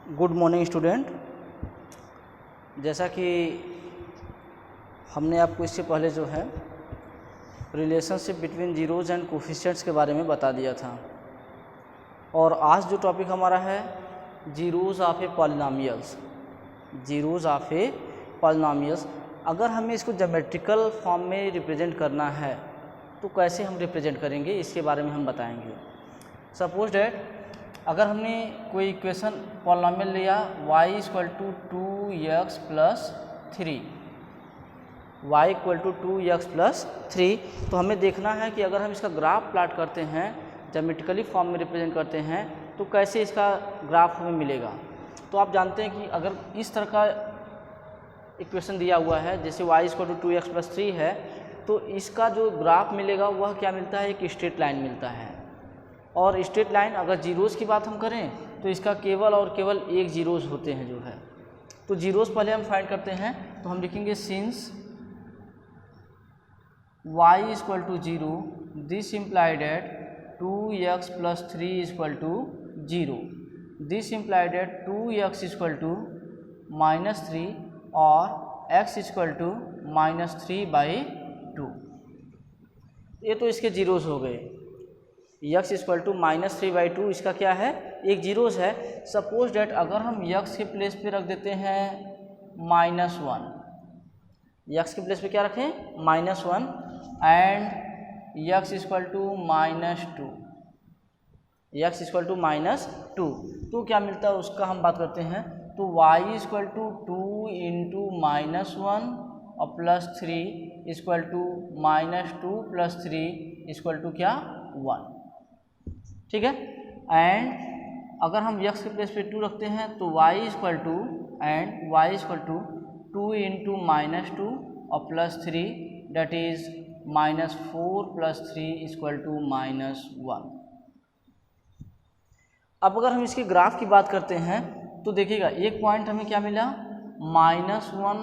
Good morning student. जैसा कि हमने आपको इससे पहले जो है relationship between zeros and coefficients के बारे में बता दिया था, और आज जो टॉपिक हमारा है zeros of A polynomials. Zeros of A polynomials, अगर हमें इसको ज्योमेट्रिकल फॉर्म में रिप्रेजेंट करना है तो कैसे हम रिप्रेजेंट करेंगे, इसके बारे में हम बताएंगे। सपोज डैट अगर हमने कोई इक्वेशन पॉलिनोमियल लिया y equal to 2x plus 3, y equal to 2x plus 3, तो हमें देखना है कि अगर हम इसका ग्राफ प्लॉट करते हैं, ज्योमेट्रिकली फॉर्म में रिप्रेजेंट करते हैं, तो कैसे इसका ग्राफ हमें मिलेगा। तो आप जानते हैं कि अगर इस तरह का इक्वेशन दिया हुआ है, जैसे y equal to 2x plus 3 है, तो इसका जो ग्राफ मिलेगा वह क्या मिलता है, एक स्ट्रेट लाइन मिलता है। और स्ट्रेट लाइन अगर जीरोज़ की बात हम करें तो इसका केवल और केवल एक जीरोज़ होते हैं जो है। तो जीरोज़ पहले हम फाइंड करते हैं, तो हम लिखेंगे since y equal to 0 this implied at 2x plus 3 equal to 0, this implied at 2x equal to -3 और x इक्वल टू -3/2। ये तो इसके जीरोज़ हो गए। x इक्वल टू -3/2 इसका क्या है, एक जीरोज़ है। सपोज डैट अगर हम x के प्लेस पे रख देते हैं -1, x के प्लेस पे क्या रखें, -1, and x equal to -2, x equal to -2, तो क्या मिलता है उसका हम बात करते हैं। तो y इक्वल टू 2 इंटू -1 और plus 3 equal to -2 plus 3 equal to क्या, 1। ठीक है। एंड अगर हम x के प्लेस पे 2 रखते हैं तो y इक्वल टू 2 इंटू -2 और plus 3 that is -4 plus 3 equal to -1। अब अगर हम इसके ग्राफ की बात करते हैं तो देखिएगा एक पॉइंट हमें क्या मिला, -1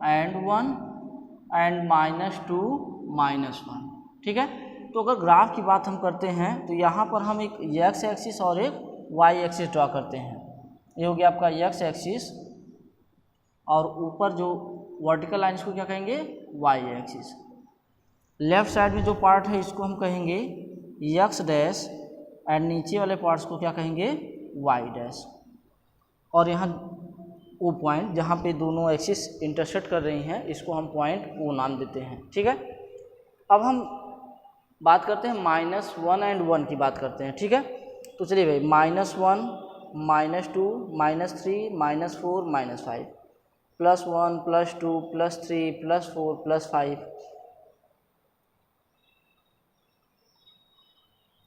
एंड 1 एंड -2 -1। ठीक है। तो अगर ग्राफ की बात हम करते हैं तो यहाँ पर हम एक x एक्सिस और एक y एक्सिस ड्रा करते हैं। ये हो गया आपका x एक्सिस, और ऊपर जो वर्टिकल लाइन इसको क्या कहेंगे, y एक्सिस। लेफ्ट साइड में जो पार्ट है इसको हम कहेंगे x डैश, एंड नीचे वाले पार्ट्स को क्या कहेंगे, y डैश। और यहाँ वो पॉइंट जहाँ पे दोनों एक्सिस इंटरसेक्ट कर रही हैं, इसको हम पॉइंट O नाम देते हैं। ठीक है। अब हम बात करते हैं -1 एंड 1 की बात करते हैं। ठीक है। तो चलिए भाई, -1 -2 -3 -4 -5 +1 +2 +3 +4 +5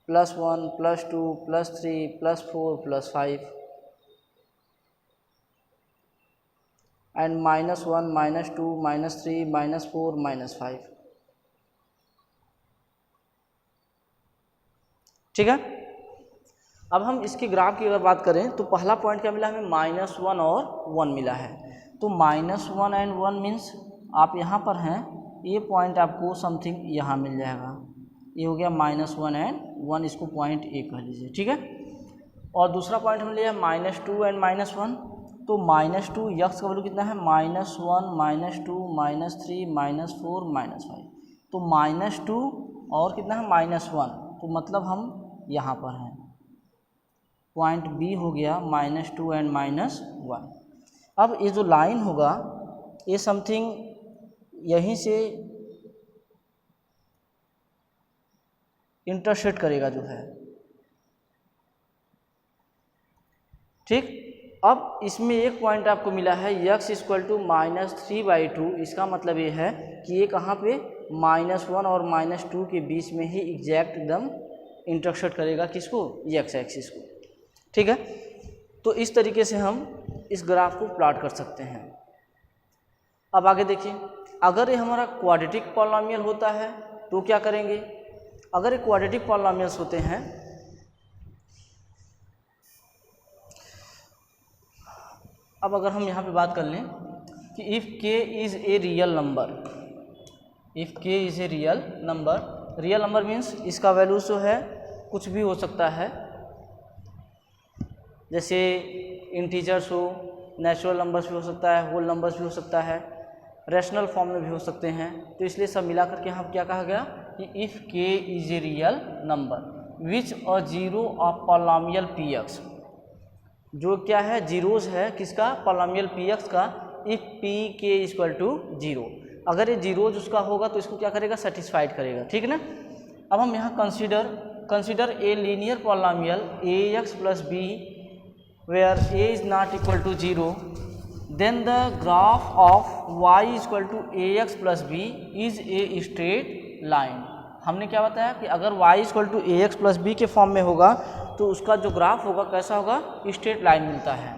+1 +2 +3 +4 +5 एंड -1 -2 -3 -4 -5। ठीक है। अब हम इसके ग्राफ की अगर बात करें तो पहला पॉइंट क्या मिला हमें, -1 और 1 मिला है। तो -1 एंड 1 मीन्स आप यहाँ पर हैं, ये पॉइंट आपको समथिंग यहाँ मिल जाएगा। ये हो गया -1 एंड 1, इसको पॉइंट A कह लीजिए। ठीक है। और दूसरा पॉइंट हम लिया -2 एंड -1, तो -2 x का वैल्यू कितना है, -1 -2 -3 -4 -5, तो -2 और कितना है, -1, तो मतलब हम यहाँ पर हैं। पॉइंट B हो गया -2 एंड -1। अब ये जो लाइन होगा ये समथिंग यहीं से इंटरसेक्ट करेगा जो है। ठीक। अब इसमें एक पॉइंट आपको मिला है x इक्वल टू -3/2, इसका मतलब ये है कि ये कहाँ पे, -1 और -2 के बीच में ही एग्जैक्ट एकदम इंटरसेक्ट करेगा, किसको, x एक्सिस को। ठीक है। तो इस तरीके से हम इस ग्राफ को प्लॉट कर सकते हैं। अब आगे देखिए, अगर ये हमारा क्वाड्रेटिक पॉलिनोमियल होता है तो क्या करेंगे। अगर ये क्वाड्रेटिक पॉलिनोमियल्स होते हैं, अब अगर हम यहाँ पे बात कर लें कि if k is a real number, if k is a real number means इसका वैल्यू जो है कुछ भी हो सकता है, जैसे इंटीजर्स हो, नेचुरल नंबर्स भी हो सकता है, होल नंबर्स भी हो सकता है, रैशनल फॉर्म में भी हो सकते हैं। तो इसलिए सब मिला करके यहाँ क्या कहा गया कि if k is a real number which a zero of polynomial px, जो क्या है जीरोज है किसका, पॉलिनोमियल px का, इफ़ pk इक्वल टू 0, अगर ये जीरोज उसका होगा तो इसको क्या करेगा, सेटिस्फाइड करेगा। ठीक है ना। अब हम यहाँ consider a linear polynomial ax plus B where a is not equal to 0, then the graph of y equal to ax plus B is a straight line. हमने क्या बताया कि अगर y equal to ax plus B के form में होगा तो उसका जो ग्राफ होगा कैसा होगा, स्ट्रेट लाइन मिलता है,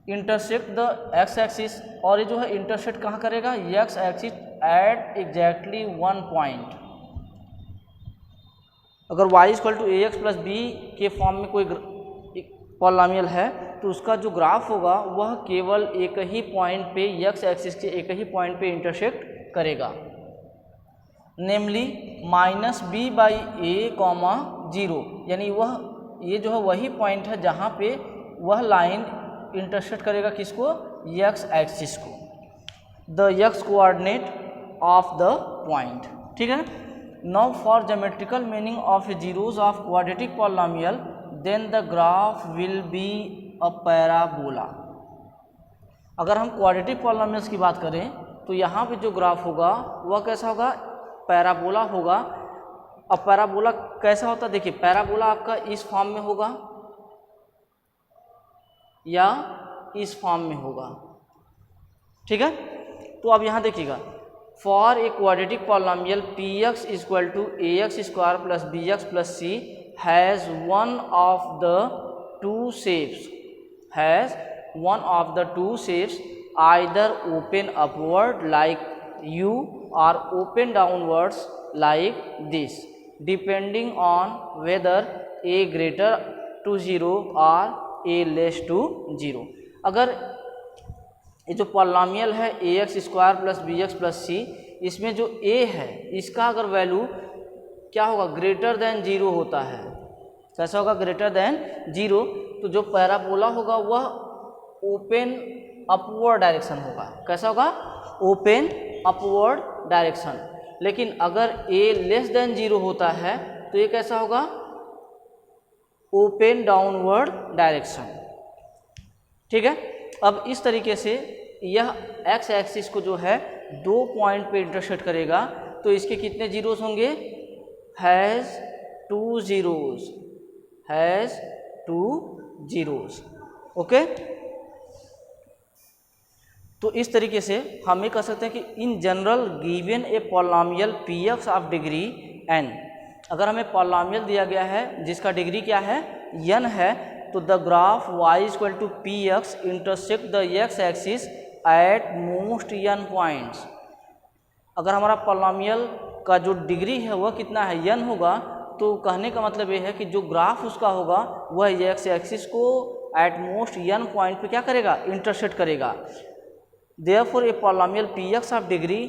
इंटरसेक्ट द एक्स एक्सिस, और ये जो है इंटरसेक्ट कहाँ करेगा, X axis at exactly 1 point. अगर y equal to ax plus B के फॉर्म में कोई पॉलिनोमियल है तो उसका जो ग्राफ होगा वह केवल एक ही पॉइंट पे, एक्स एक्सिस के एक ही पॉइंट पे इंटरसेक्ट करेगा, नेमली -b/a, 0, यानी वह ये जो है वही पॉइंट है जहाँ पे वह लाइन इंटरसेक्ट करेगा किसको, एक्स एक्सिस को, the X coordinate of the point. ठीक है ना। Now for geometrical meaning of zeros of quadratic polynomial then the graph will be a parabola. अगर हम क्वाड्रेटिक पॉलिनोमियल्स की बात करें तो यहाँ पे जो ग्राफ होगा वह कैसा होगा, पैराबोला होगा। अब पैराबोला कैसा होता है, देखिए पैराबोला आपका इस फॉर्म में होगा या इस फॉर्म में होगा। ठीक है। तो अब यहाँ देखिएगा, for a quadratic polynomial px equal to ax square plus bx plus c has one of the two shapes either open upward like u or open downwards like this, depending on whether a greater to 0 or a less to 0। अगर ये जो polynomial है ax square plus bx plus c, इसमें जो a है इसका अगर value क्या होगा, ग्रेटर देन 0 होता है। कैसा होगा, ग्रेटर देन 0, तो जो पैराबोला होगा वह ओपन अपवर्ड डायरेक्शन होगा। कैसा होगा, ओपन अपवर्ड डायरेक्शन। लेकिन अगर a लेस देन 0 होता है तो ये कैसा होगा, ओपन डाउनवर्ड डायरेक्शन। ठीक है। अब इस तरीके से यह x एक्सिस को जो है 2 पॉइंट पे इंटरसेक्ट करेगा, तो इसके कितने जीरोस होंगे, हैज़ 2 जीरोस। ओके। तो इस तरीके से हम ये कह सकते हैं कि in general given a polynomial px of degree n, अगर हमें पॉलिनोमियल दिया गया है जिसका डिग्री क्या है, n है, तो the graph y equal to px intersect the x axis at most n points. अगर हमारा पॉलिनोमियल का जो डिग्री है वह कितना है, n होगा, तो कहने का मतलब ये है कि जो ग्राफ उसका होगा वह x एक्सिस को एट मोस्ट n पॉइंट पे क्या करेगा, इंटरसेक्ट करेगा। Therefore a polynomial px of degree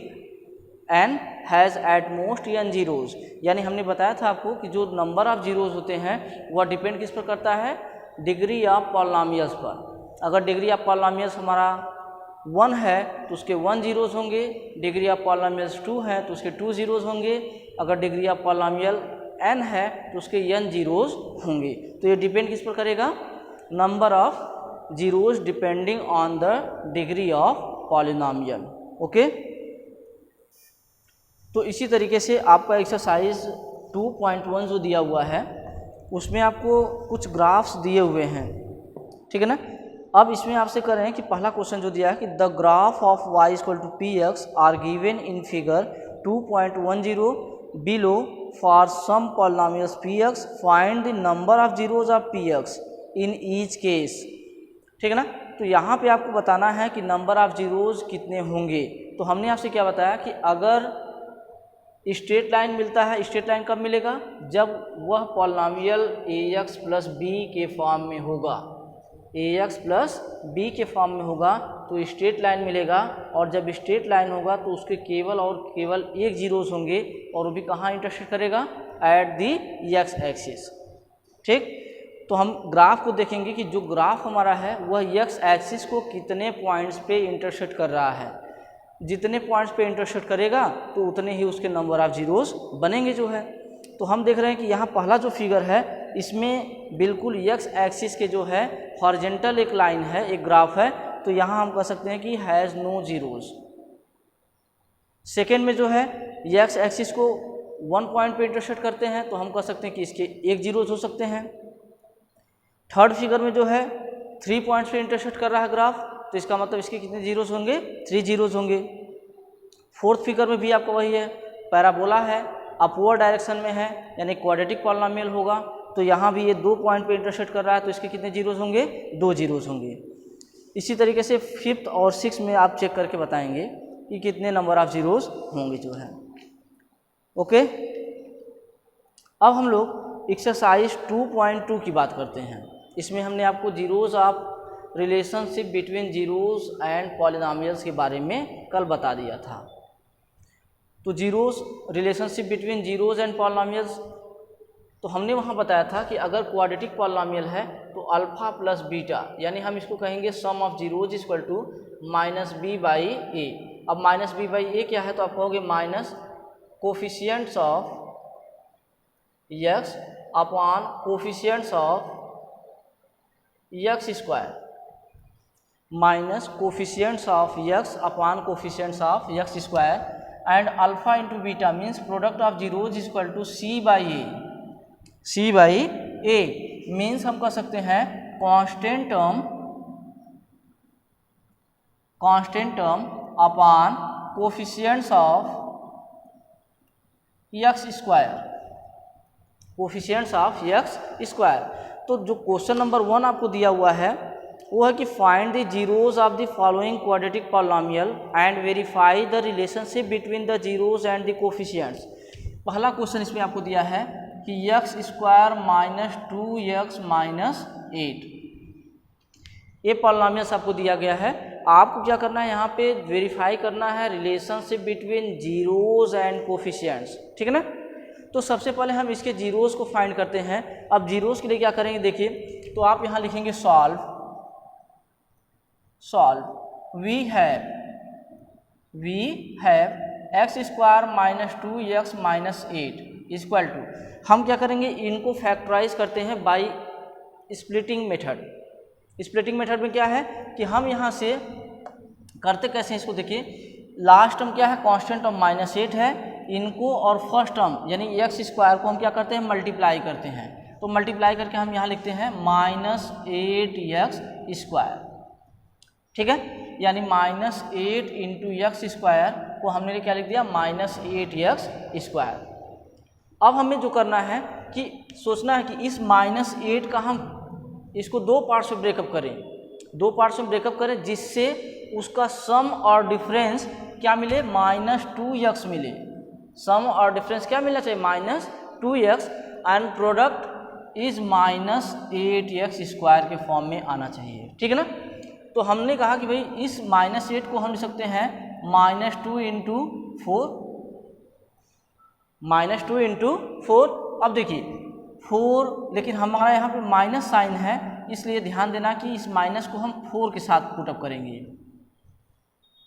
n has at most n zeros, यानी हमने बताया था आपको कि जो नंबर ऑफ जीरोज होते हैं वह डिपेंड किस पर करता है, डिग्री ऑफ पॉलिनोमियल्स पर। अगर डिग्री ऑफ पॉलिनोमियल्स हमारा 1 है तो उसके 1 जीरोज होंगे, डिग्री ऑफ पॉलिनोमियल्स 2 है तो उसके 2 जीरोज होंगे, अगर डिग्री ऑफ पॉलिनोमियल n है तो उसके n जीरोज होंगे। तो ये डिपेंड किस पर करेगा, number of zeros depending on the degree of polynomial. Okay. तो इसी तरीके से आपका एक्सरसाइज 2.1 जो दिया हुआ है उसमें आपको कुछ ग्राफ्स दिए हुए हैं। ठीक है ना। अब इसमें आपसे कर रहे हैं कि पहला क्वेश्चन जो दिया है कि the graph of y equal to px are given in figure 2.10 below for some polynomials px, find the number of zeros of px in each case. ठीक है ना। तो यहाँ पे आपको बताना है कि नंबर ऑफ जीरोज कितने होंगे। तो हमने आपसे क्या बताया कि अगर स्ट्रेट लाइन मिलता है, स्ट्रेट लाइन कब मिलेगा, जब वह पॉलिनोमियल ax प्लस b के फॉर्म में होगा, ax प्लस b के फॉर्म में होगा तो स्ट्रेट लाइन मिलेगा। और जब स्ट्रेट लाइन होगा तो उसके केवल और केवल एक जीरोज होंगे, और वो भी कहाँ इंटरसेक्ट करेगा, एट दी x एक्सिस। ठीक। तो हम ग्राफ को देखेंगे कि जो ग्राफ हमारा है वह एक्स एक्सिस को कितने पॉइंट्स पे इंटरसेक्ट कर रहा है। जितने पॉइंट्स पे इंटरसेक्ट करेगा तो उतने ही उसके नंबर ऑफ जीरोस बनेंगे जो है। तो हम देख रहे हैं कि यहाँ पहला जो फिगर है इसमें बिल्कुल एक्स एक्सिस के जो है हॉरिजॉन्टल एक लाइन है, एक ग्राफ है, तो यहाँ हम कह सकते हैं कि हैज़ नो जीरोस। सेकेंड में जो है एक्स एक्सिस को 1 पॉइंट पे इंटरसेक्ट करते हैं तो हम कह सकते हैं कि इसके 1 जीरोस हो सकते हैं। थर्ड फिगर में जो है 3 पॉइंट्स पे इंटरसेक्ट कर रहा है ग्राफ, तो इसका मतलब इसके कितने जीरोस होंगे, 3 जीरोस होंगे। फोर्थ फिगर में भी आपका वही है, पैराबोला है, अपवर्ड डायरेक्शन में है, यानी क्वाड्रेटिक पॉलिनोमियल होगा, तो यहाँ भी ये 2 पॉइंट पे इंटरसेक्ट कर रहा है तो इसके कितने जीरोस होंगे, 2 जीरोस होंगे। इसी तरीके से फिफ्थ और सिक्स में आप चेक करके बताएंगे कि कितने नंबर ऑफ जीरोस होंगे जो है। ओके, अब हम लोग एक्सरसाइज 2.2 की बात करते हैं। इसमें हमने आपको zeros of relationship between zeros and polynomials के बारे में कल बता दिया था। तो zeros relationship between zeros and polynomials, तो हमने वहाँ बताया था कि अगर क्वाड्रेटिक पॉलिनोमियल है तो अल्फा प्लस बीटा, यानी हम इसको कहेंगे sum of zeros equal to -b/a। अब -b/a क्या है, तो आप कहोगे minus coefficients of x upon coefficients of x square, minus coefficients of x upon coefficients of x square, and alpha into beta means product of zeros equal to c/a। c/a means हम कह सकते हैं constant term upon coefficients of x square, coefficients of x square. तो जो question number 1 आपको दिया हुआ है वो है कि find the zeros of the following quadratic polynomial and verify the relationship between the zeros and the coefficients. पहला क्वेश्चन इसमें आपको दिया है कि x square minus 2x minus 8, ये पॉलिनोमियल्स आपको दिया गया है। आपको क्या करना है, यहाँ पे वेरीफाई करना है relationship between zeros and coefficients, ठीक है ना। तो सबसे पहले हम इसके जीरोस को फाइंड करते हैं। अब जीरोस के लिए क्या करेंगे, देखिए, तो आप यहाँ लिखेंगे solve we have X square minus 2x minus 8 equal to, हम क्या करेंगे, इनको फैक्टराइज करते हैं by splitting method. Splitting method में क्या है कि हम यहाँ से करते कैसे हैं, इसको देखिए, लास्ट टर्म क्या है, कांस्टेंट टर्म -8 है, इनको और फर्स्ट टर्म यानी एक्स स्क्वायर को हम क्या करते हैं, मल्टीप्लाई करते हैं। तो मल्टीप्लाई करके हम यहाँ लिखते हैं -8x स्क्वायर, ठीक है, यानी -8 इंटू एक्स स्क्वायर को हमने क्या लिख दिया, -8x स्क्वायर। अब हमें जो करना है कि सोचना है कि इस -8 का हम इसको 2 पार्ट्स में ब्रेकअप करें, 2 पार्ट्स में ब्रेकअप करें जिससे उसका सम और डिफरेंस क्या मिले, -2x मिले। सम और डिफरेंस क्या मिलना चाहिए, -2x, and product is -8x square के फॉर्म में आना चाहिए, ठीक है ना। तो हमने कहा कि भाई इस -8 को हम लिख सकते हैं -2 इंटू 4। अब देखिए 4, लेकिन हमारा यहाँ पे माइनस साइन है, इसलिए ध्यान देना कि इस माइनस को हम 4 के साथ पुटअप करेंगे,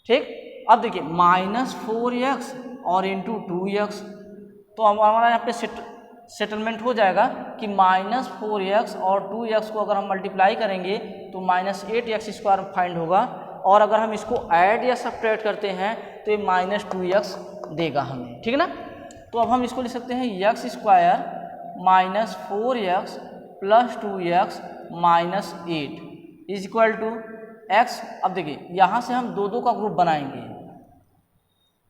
ठीक। अब देखिए -4x और इंटू 2x, तो हमारा यहाँ पे सेटलमेंट हो जाएगा कि -4x और 2x को अगर हम मल्टीप्लाई करेंगे तो -8x स्क्वायर फाइंड होगा, और अगर हम इसको ऐड या सब्ट्रैक्ट करते हैं तो ये -2x देगा हमें, ठीक है ना। तो अब हम इसको लिख सकते हैं x square -4x plus 2x minus 8 is equal to x। अब देखिए यहाँ से हम 2 का ग्रुप बनाएंगे,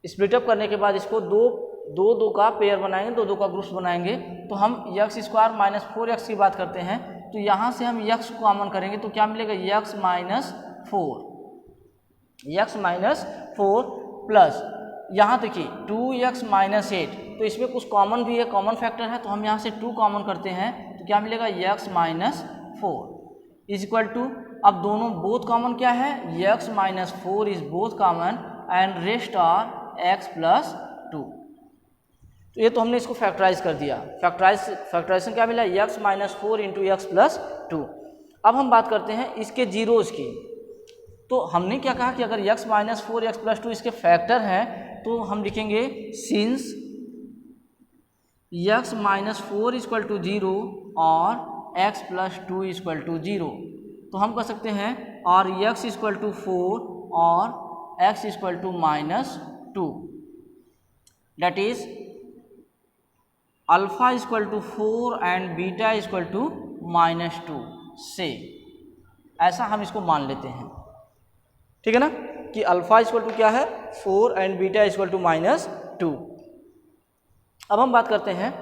स्प्लिटअप करने के बाद इसको 2 का पेयर बनाएंगे, 2 का ग्रुप्स बनाएंगे। तो हम x स्क्वायर -4x की बात करते हैं, तो यहाँ से हम x को कॉमन करेंगे तो क्या मिलेगा, x माइनस 4 प्लस यहाँ देखिए 2x माइनस 8, तो इसमें कुछ कॉमन भी है, कॉमन फैक्टर है, तो हम यहाँ से 2 कॉमन करते हैं तो क्या मिलेगा, x minus 4 is equal to, अब दोनों बोथ कॉमन क्या है, x minus 4 is both common and rest are x plus 2। तो ये तो हमने इसको फैक्टराइज कर दिया। फैक्टराइजेशन क्या मिला, x minus 4 into x plus 2। अब हम बात करते हैं इसके जीरोज की। तो हमने क्या कहा कि अगर x माइनस 4 एक्स प्लस 2 इसके फैक्टर हैं तो हम लिखेंगे since x minus 4 equal to 0 और x प्लस 2 इक्वल टू 0, तो हम कह सकते हैं और x इक्वल टू 4 और x equal to minus 2, that is alpha equal to 4 and beta equal to minus 2 से, ऐसा हम इसको मान लेते हैं। ठीक है ना, कि अल्फा इक्वल टू क्या है 4 and beta equal to minus 2। अब हम बात करते हैं,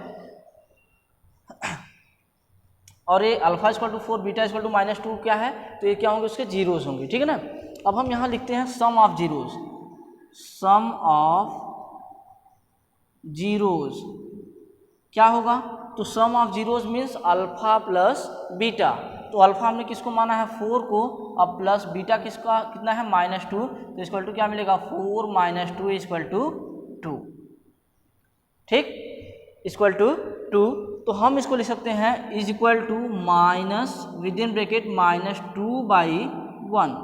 और ये alpha equal to 4 beta equal to minus 2 क्या है, तो ये क्या होंगे, उसके जीरोज होंगे। ठीक है ना। अब हम यहाँ लिखते हैं sum of zeros. Sum of zeros क्या होगा, तो sum of zeros means alpha plus beta. तो अल्फा हमने किसको माना है 4 को, अब प्लस बीटा किसका कितना है माइनस 2, तो इक्वल टू क्या मिलेगा 4 माइनस 2 इक्वल टू 2। ठीक, इक्वल टू 2। तो हम इसको लिख सकते हैं is equal to minus with in bracket minus 2/1।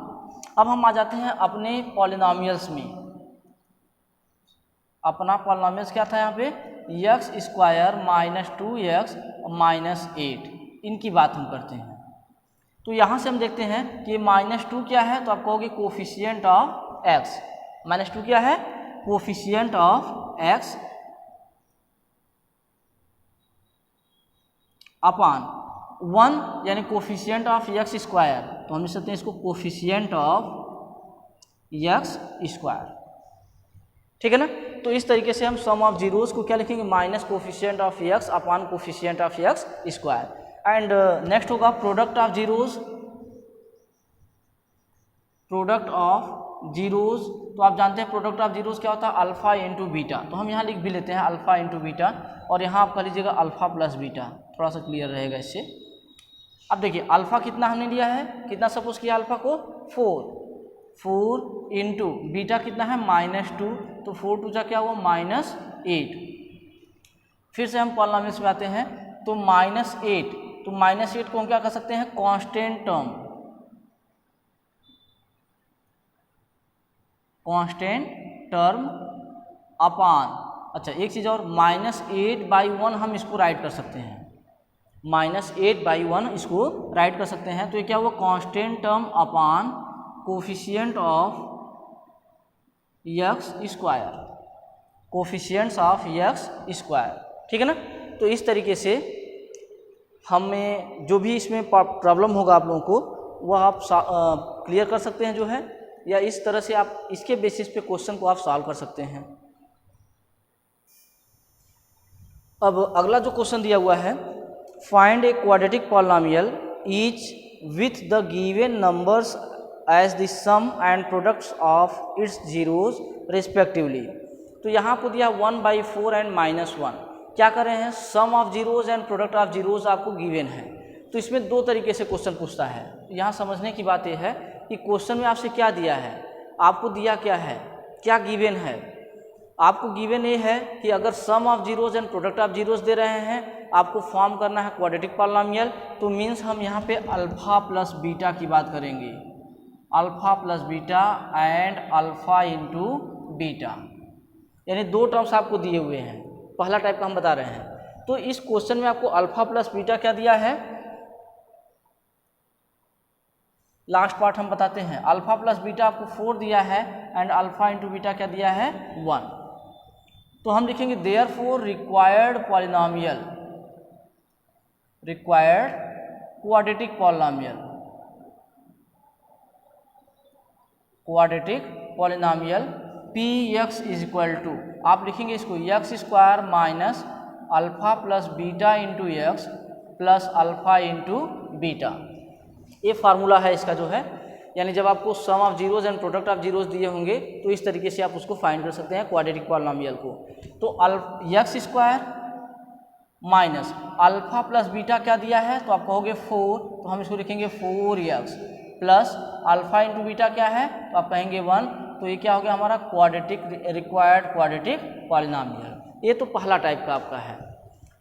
अब हम आ जाते हैं अपने पॉलिनोमियल्स में। अपना पॉलिनोमियल्स क्या था यहाँ पे, x square minus 2x minus 8, इनकी बात हम करते हैं। तो यहाँ से हम देखते हैं कि माइनस 2 क्या है, तो आप कहोगे कोफिशिएंट ऑफ x। माइनस 2 क्या है, कोफिशिएंट ऑफ x अपॉन 1, यानी कोफिशिएंट ऑफ x स्क्वायर। तो हम लिख सकते हैं इसको कोफिशिएंट ऑफ x स्क्वायर। ठीक है ना। तो इस तरीके से हम सम ऑफ जीरोज को क्या लिखेंगे, minus coefficient of x upon coefficient of x square. And next होगा product of zeros. Product of zeros, तो आप जानते हैं प्रोडक्ट ऑफ जीरोज क्या होता है, अल्फा इंटू बीटा। तो हम यहाँ लिख भी लेते हैं अल्फा इंटू बीटा, और यहाँ आप कर लीजिएगा अल्फा प्लस बीटा, थोड़ा सा क्लियर रहेगा इससे। अब देखिए अल्फा कितना हमने लिया है, कितना सपोज किया अल्फा को 4 इंटू बीटा कितना है माइनस 2, तो 4 टू जा क्या हुआ माइनस 8। फिर से हम पॉलिनोमियल्स में आते हैं, तो माइनस 8, तो माइनस 8 को हम क्या कर सकते हैं constant term, constant term upon, अच्छा एक चीज़ और, माइनस 8/1 हम इसको राइट कर सकते हैं, माइनस 8/1 इसको राइट कर सकते हैं। तो ये क्या हुआ constant term upon coefficient of x square, coefficients of x square. ठीक है ना। तो इस तरीके से हमें जो भी इसमें प्रॉब्लम होगा आप लोगों को वो आप क्लियर कर सकते हैं जो है, या इस तरह से आप इसके बेसिस पे क्वेश्चन को आप सॉल्व कर सकते हैं। अब अगला जो क्वेश्चन दिया हुआ है, find a quadratic polynomial each with the given numbers as the sum and products of its zeros respectively. तो यहाँ आपको दिया 1/4 एंड -1। क्या कर रहे हैं, sum of zeros and product of zeros आपको गिवन है। तो इसमें दो तरीके से क्वेश्चन पूछता है। यहाँ समझने की बात यह है कि क्वेश्चन में आपसे क्या दिया है, आपको दिया क्या है, क्या गिवन है। आपको गिवन ये है कि अगर sum of zeros and product of zeros दे रहे हैं, आपको फॉर्म करना है क्वाड्रेटिक पॉलिनोमियल। तो मीन्स हम यहाँ पे अल्फा प्लस बीटा की बात करेंगे, alpha plus beta and alpha into beta, यानी दो टर्म्स आपको दिए हुए हैं। पहला टाइप का हम बता रहे हैं। तो इस क्वेश्चन में आपको अल्फा प्लस बीटा क्या दिया है, लास्ट पार्ट हम बताते हैं। अल्फा प्लस बीटा आपको 4 दिया है एंड अल्फा इंटू बीटा क्या दिया है 1। तो हम लिखेंगे therefore required polynomial, required quadratic polynomial, quadratic polynomial px is equal to, आप लिखेंगे इसको x square minus alpha plus beta into x plus alpha into beta. ये फार्मूला है इसका जो है, यानी जब आपको sum of zeros and product of zeros दिए होंगे तो इस तरीके से आप उसको फाइंड कर सकते हैं क्वाड्रेटिक पॉलिनोमियल को। तो x square minus alpha plus beta क्या दिया है, तो आप कहोगे 4, तो हम इसको लिखेंगे 4x plus alpha into beta क्या है, तो आप कहेंगे 1। तो ये क्या हो गया हमारा क्वाड्रेटिक, रिक्वायर्ड क्वाड्रेटिक पॉलिनोमियल। ये तो पहला टाइप का आपका है।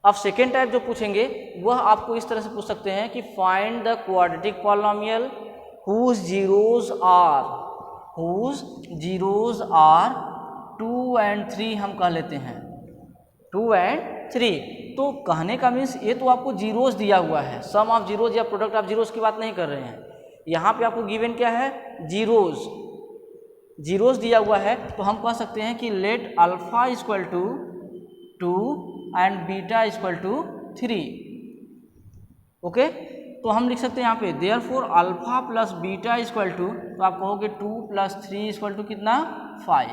अब सेकेंड टाइप जो पूछेंगे वह आपको इस तरह से पूछ सकते हैं कि find the quadratic polynomial whose zeros are 2 and 3 हम कह लेते हैं 2 and 3। तो कहने का मीन्स ये तो आपको जीरोस दिया हुआ है, सम ऑफ जीरोस या प्रोडक्ट ऑफ जीरोस की बात नहीं कर रहे हैं। यहाँ पे आपको गिवन क्या है, जीरोस दिया हुआ है। तो हम कह सकते हैं कि let alpha equal to 2 and beta equal to 3। Okay, तो हम लिख सकते हैं यहाँ पे therefore alpha plus beta equal to, तो आप कहोगे 2 + 3 इक्वल टू कितना 5,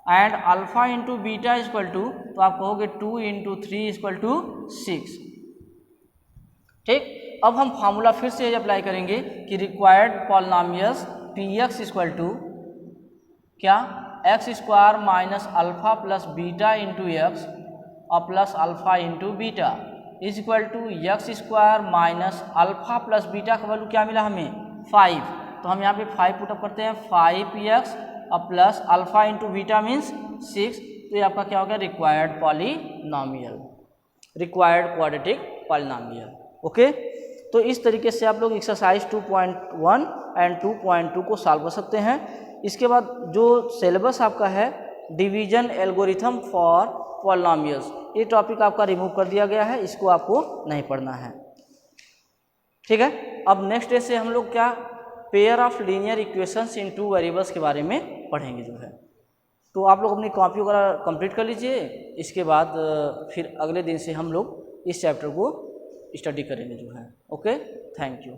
and alpha into beta equal to, तो आप कहोगे 2 × 3 इक्वल टू 6। ठीक, अब हम फार्मूला फिर से अप्लाई करेंगे कि required polynomials px equal to क्या, x² minus alpha plus beta into x और plus alpha into beta is equal to x² minus alpha plus beta का वैल्यू क्या मिला हमें 5। तो हम यहाँ पे 5 पुटअप करते हैं, 5x और plus alpha into beta means 6। तो ये आपका क्या हो गया, required polynomial, required quadratic polynomial. Okay, तो इस तरीके से आप लोग एक्सरसाइज 2.1 एंड 2.2 को सॉल्व कर सकते हैं। इसके बाद जो सिलेबस आपका है डिवीजन एल्गोरिथम फॉर पॉलिनोमियल्स, ये टॉपिक आपका रिमूव कर दिया गया है, इसको आपको नहीं पढ़ना है। ठीक है, अब नेक्स्ट डे से हम लोग क्या, pair of linear equations in 2 variables के बारे में पढ़ेंगे जो है। तो आप लोग अपनी कॉपी वगैरह कंप्लीट कर लीजिए। इसके बाद फिर अगले दिन से हम लोग इस चैप्टर को स्टडी करेंगे जो है। Okay, thank you.